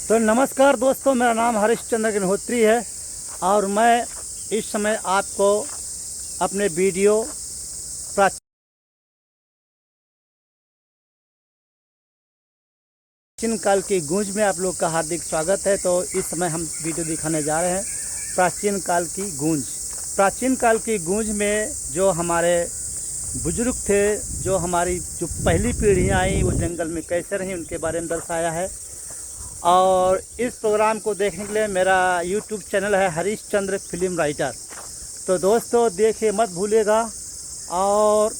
तो नमस्कार दोस्तों, मेरा नाम हरिश्चंद्र अग्निहोत्री है और मैं इस समय आपको अपने वीडियो प्राचीन काल की गूंज में आप लोग का हार्दिक स्वागत है। तो इस समय हम वीडियो दिखाने जा रहे हैं प्राचीन काल की गूंज। प्राचीन काल की गूंज में जो हमारे बुजुर्ग थे, जो हमारी जो पहली पीढ़ियाँ आई वो जंगल में कैसे रहीं उनके बारे में दर्शाया है। और इस प्रोग्राम को देखने के लिए मेरा यूट्यूब चैनल है हरिश्चंद्र फिल्म राइटर। तो दोस्तों देखिए मत भूलिएगा। और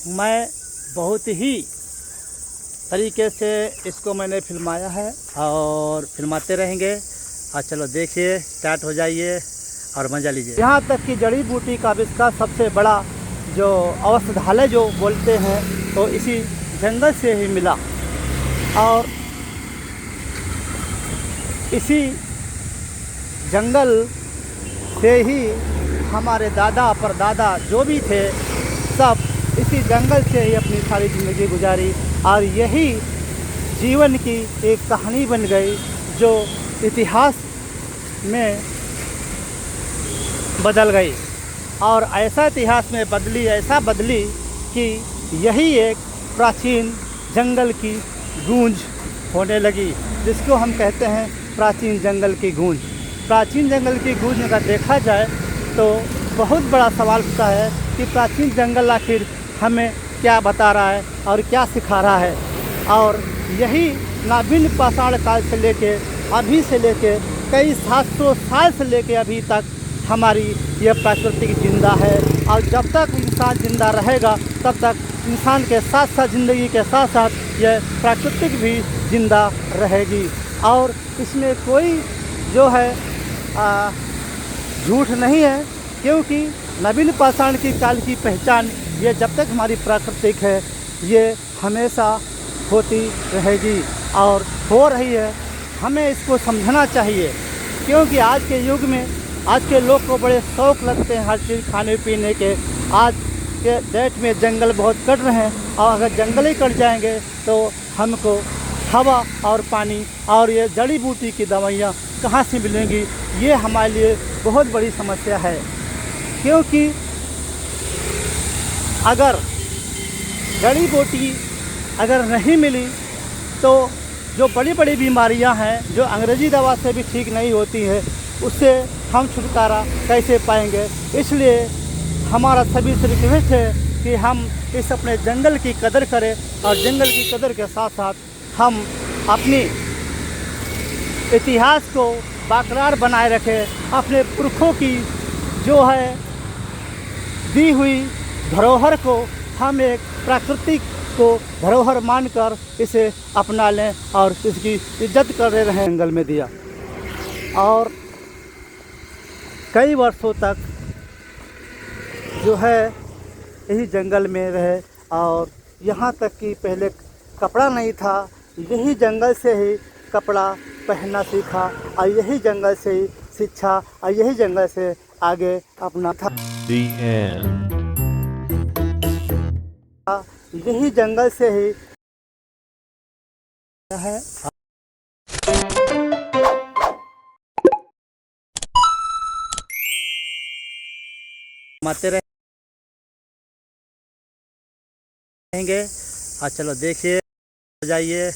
मैं बहुत ही तरीके से इसको मैंने फिल्माया है और फिल्माते रहेंगे। और चलो देखिए, स्टार्ट हो जाइए और मज़ा लीजिए। यहाँ तक कि जड़ी बूटी का आविष्कार सबसे बड़ा जो औषधालय जो बोलते हैं तो इसी जंगल से ही मिला। और इसी जंगल से ही हमारे दादा परदादा जो भी थे सब इसी जंगल से ही अपनी सारी ज़िंदगी गुजारी और यही जीवन की एक कहानी बन गई जो इतिहास में बदल गई। और ऐसा इतिहास में बदली, ऐसा बदली कि यही एक प्राचीन जंगल की गूंज होने लगी, जिसको हम कहते हैं प्राचीन जंगल की गूंज। प्राचीन जंगल की गूंज अगर देखा जाए तो बहुत बड़ा सवाल उठता है कि प्राचीन जंगल आखिर हमें क्या बता रहा है और क्या सिखा रहा है। और यही नाभिन्न पाषाण काल से लेके अभी से लेके कई 700 साल से लेके अभी तक हमारी यह प्राकृतिक जिंदा है। और जब तक इंसान जिंदा रहेगा तब तक इंसान के साथ साथ ज़िंदगी के साथ साथ यह प्राकृतिक भी जिंदा रहेगी। और इसमें कोई जो है झूठ नहीं है, क्योंकि नवीन पाषाण की काल की पहचान ये जब तक हमारी प्राकृतिक है ये हमेशा होती रहेगी और हो रही है। हमें इसको समझना चाहिए, क्योंकि आज के युग में आज के लोग को बड़े शौक़ लगते हैं हर चीज़ खाने पीने के। आज के डेट में जंगल बहुत कट रहे हैं और अगर जंगल ही कट जाएंगे तो हमको हवा और पानी और ये जड़ी बूटी की दवाइयाँ कहाँ से मिलेंगी, ये हमारे लिए बहुत बड़ी समस्या है। क्योंकि अगर जड़ी बूटी अगर नहीं मिली तो जो बड़ी बड़ी बीमारियां हैं जो अंग्रेज़ी दवा से भी ठीक नहीं होती है उससे हम छुटकारा कैसे पाएंगे। इसलिए हमारा सभी से रिक्वेस्ट है कि हम इस अपने जंगल की कदर करें और जंगल की कदर के साथ साथ हम अपनी इतिहास को बरकरार बनाए रखें। अपने पुरखों की जो है दी हुई धरोहर को हम एक प्राकृतिक को धरोहर मानकर इसे अपना लें और इसकी इज्जत करते रहें। जंगल में दिया और कई वर्षों तक जो है यही जंगल में रहे। और यहाँ तक कि पहले कपड़ा नहीं था, यही जंगल से ही कपड़ा पहनना सीखा और यही जंगल से ही शिक्षा और यही जंगल से आगे अपना था। यही जंगल से ही है। माते रहेंगे और चलो देखिए, जाइए।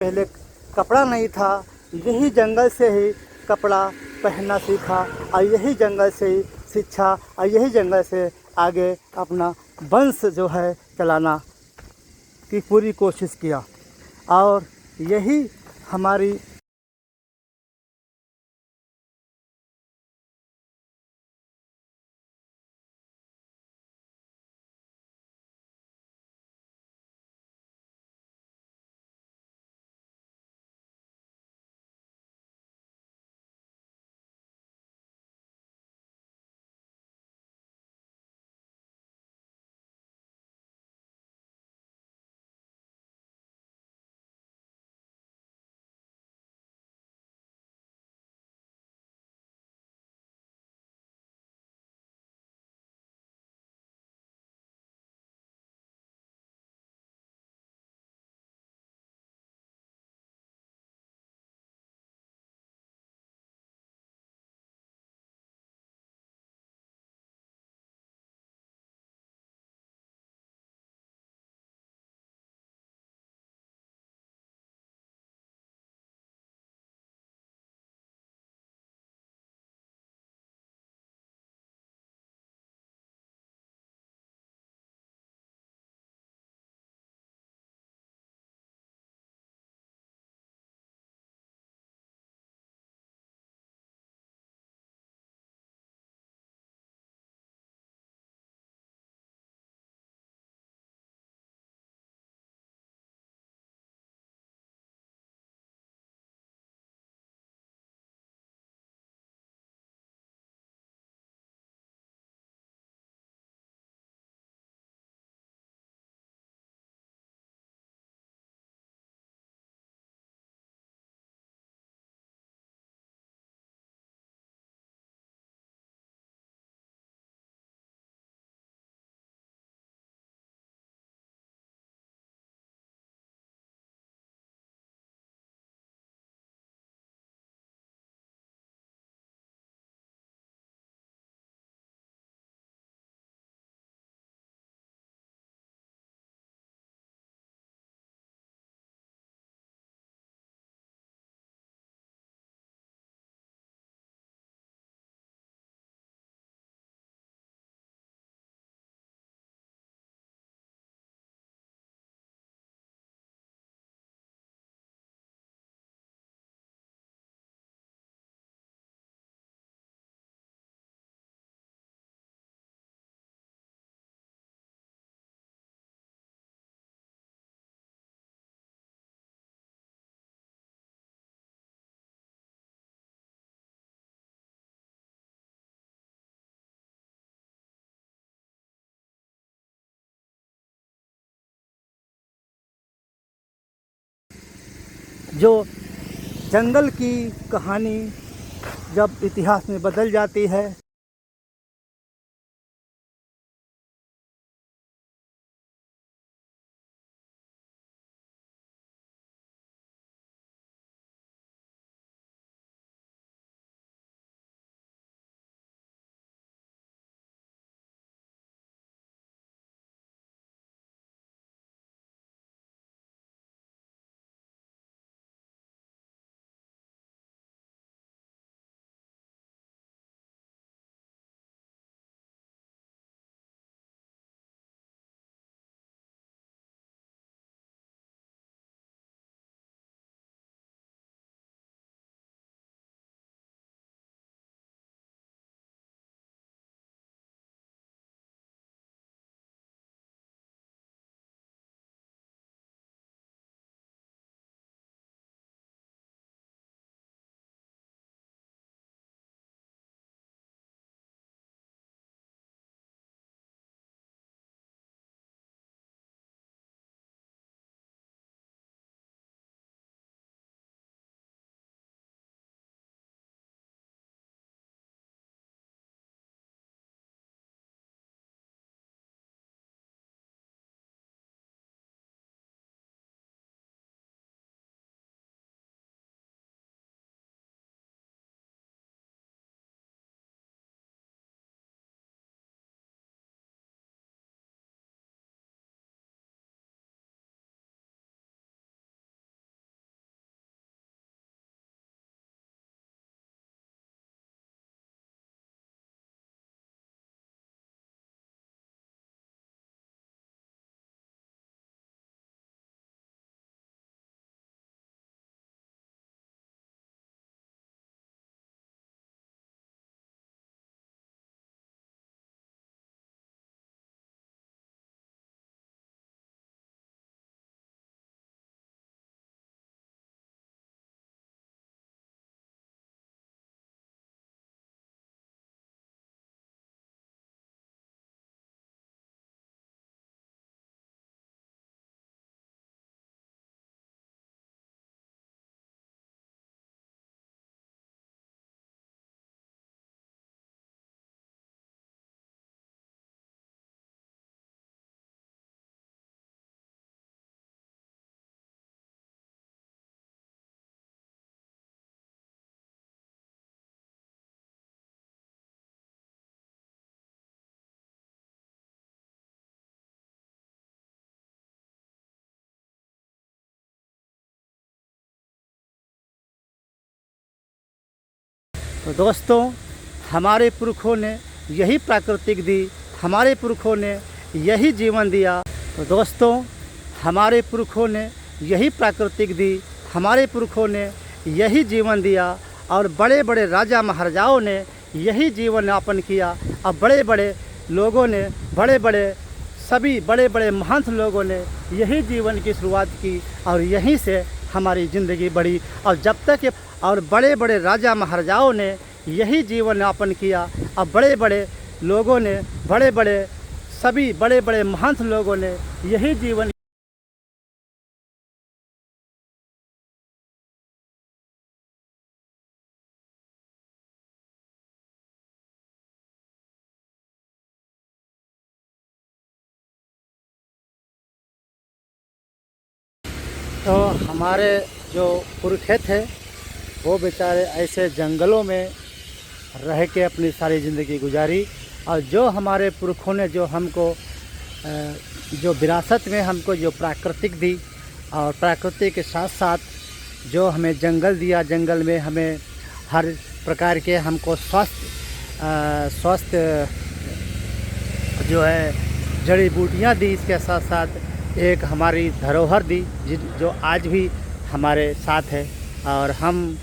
पहले कपड़ा नहीं था, यही जंगल से ही कपड़ा पहनना सीखा और यही जंगल से ही शिक्षा और यही जंगल से आगे अपना वंश जो है चलाना की पूरी कोशिश किया। और यही हमारी जो जंगल की कहानी जब इतिहास में बदल जाती है तो दोस्तों, हमारे पुरखों ने यही प्राकृतिक दी, हमारे पुरखों ने यही जीवन दिया। तो दोस्तों, हमारे पुरखों ने यही प्राकृतिक दी, हमारे पुरखों ने यही जीवन दिया और बड़े बड़े राजा महाराजाओं ने यही जीवन यापन किया। अब बड़े बड़े लोगों ने, बड़े बड़े सभी बड़े बड़े महंत लोगों ने यही जीवन की शुरुआत की और यहीं से हमारी ज़िंदगी बढ़ी। और जब तक ये और बड़े बड़े राजा महाराजाओं ने यही जीवन यापन किया। अब बड़े बड़े लोगों ने, बड़े बड़े सभी बड़े बड़े महंत लोगों ने यही जीवन तो हमारे जो पुरखे थे वो बेचारे ऐसे जंगलों में रह के अपनी सारी ज़िंदगी गुजारी। और जो हमारे पुरखों ने जो हमको जो विरासत में हमको जो प्राकृतिक दी और प्रकृति के साथ साथ जो हमें जंगल दिया, जंगल में हमें हर प्रकार के हमको स्वस्थ जो है जड़ी बूटियाँ दी। इसके साथ साथ एक हमारी धरोहर दी जो आज भी हमारे साथ है। और हम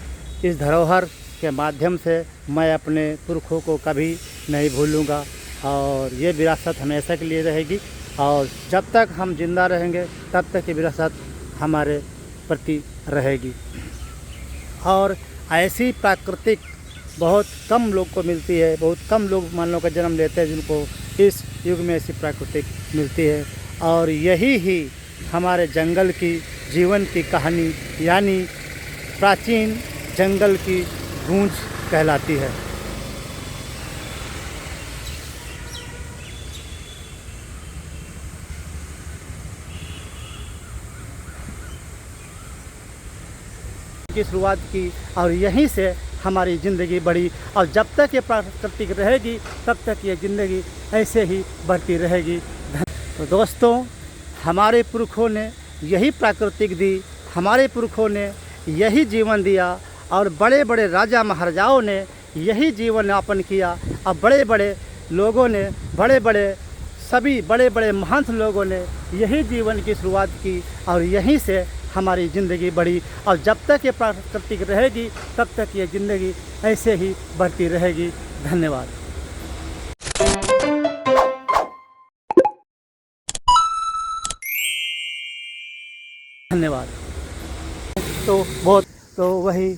इस धरोहर के माध्यम से मैं अपने पुरखों को कभी नहीं भूलूँगा और ये विरासत हमेशा के लिए रहेगी। और जब तक हम जिंदा रहेंगे तब तक ये विरासत हमारे प्रति रहेगी। और ऐसी प्राकृतिक बहुत कम लोग को मिलती है, बहुत कम लोग मानव का जन्म लेते हैं जिनको इस युग में ऐसी प्राकृतिक मिलती है। और यही ही हमारे जंगल की जीवन की कहानी यानी प्राचीन जंगल की गूंज कहलाती है। की शुरुआत की और यहीं से हमारी ज़िंदगी बढ़ी। और जब तक ये प्राकृतिक रहेगी तब तक ये ज़िंदगी ऐसे ही बढ़ती रहेगी। तो दोस्तों, हमारे पुरखों ने यही प्राकृतिक दी, हमारे पुरखों ने यही जीवन दिया और बड़े बड़े राजा महाराजाओं ने यही जीवन यापन किया। अब बड़े बड़े लोगों ने, बड़े बड़े सभी बड़े बड़े महंत लोगों ने यही जीवन की शुरुआत की और यहीं से हमारी ज़िंदगी बढ़ी। और जब तक ये प्राकृतिक रहेगी तब तक ये ज़िंदगी ऐसे ही बढ़ती रहेगी। धन्यवाद। धन्यवाद। तो बहुत तो वही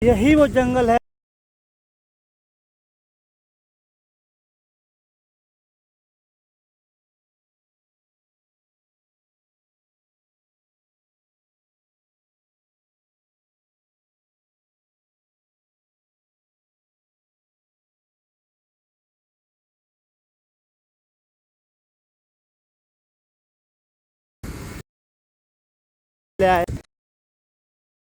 यही वो जंगल है। ले आए।